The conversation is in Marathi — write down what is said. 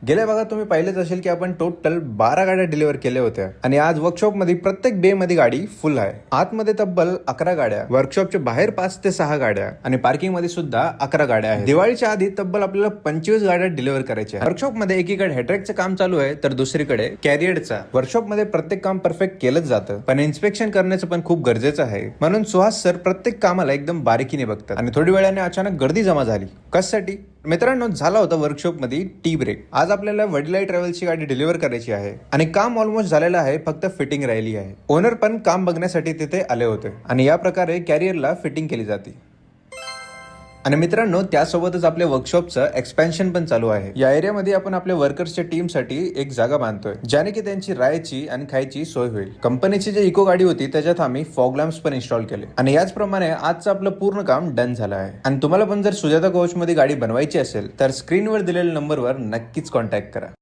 गेल्या भागात तुम्ही पाहिलेच असेल की आपण टोटल 12 गाड्या डिलिव्हर केल्या होत्या आणि आज वर्कशॉप मध्ये प्रत्येक बे मध्ये गाडी फुल आहे. आतमध्ये तब्बल 11 गाड्या, वर्कशॉपच्या बाहेर 5 ते 6 गाड्या आणि पार्किंग मध्ये सुद्धा 11 गाड्या आहेत. दिवाळीच्या आधी तब्बल आपल्याला 25 गाड्या डिलिव्हर करायच्या. वर्कशॉप मध्ये एकीकडे हेड्रेकचं काम चालू आहे तर दुसरीकडे कॅरियरचा. वर्कशॉप मध्ये प्रत्येक काम परफेक्ट केलंच जातं, पण इन्स्पेक्शन करण्याचं पण खूप गरजेचं आहे. म्हणून सुहास सर प्रत्येक कामाला एकदम बारीकीने बघतात आणि थोडी वेळाने अचानक गर्दी जमा झाली. कशासाठी? मित्रांनो, झाला होता वर्कशॉप मध्ये टी ब्रेक. आज आपल्याला वडिलाई ट्रॅव्हल्सची गाडी डिलिव्हर करायची आहे आणि काम ऑलमोस्ट झालेलं आहे, फक्त फिटिंग राहिली आहे. ओनर पण काम बघण्यासाठी तिथे आले होते आणि या प्रकारे कॅरियरला फिटिंग केली जाते. आणि मित्रांनो, त्यासोबतच आपल्या वर्कशॉपचं एक्सपेन्शन पण चालू आहे. या एरियामध्ये आपण आपल्या वर्कर्सच्या टीमसाठी एक जागा बांधतोय, ज्याने की त्यांची राहायची आणि खायची सोय होईल. कंपनीची जी इको गाडी होती त्याच्यात आम्ही फॉग लॅम्प्स पण इन्स्टॉल केले आणि याचप्रमाणे आजचं आपलं पूर्ण काम डन झालं आहे. आणि तुम्हाला पण जर सुजाता कोच मध्ये गाडी बनवायची असेल तर स्क्रीनवर दिलेल्या नंबरवर नक्कीच कॉन्टॅक्ट करा.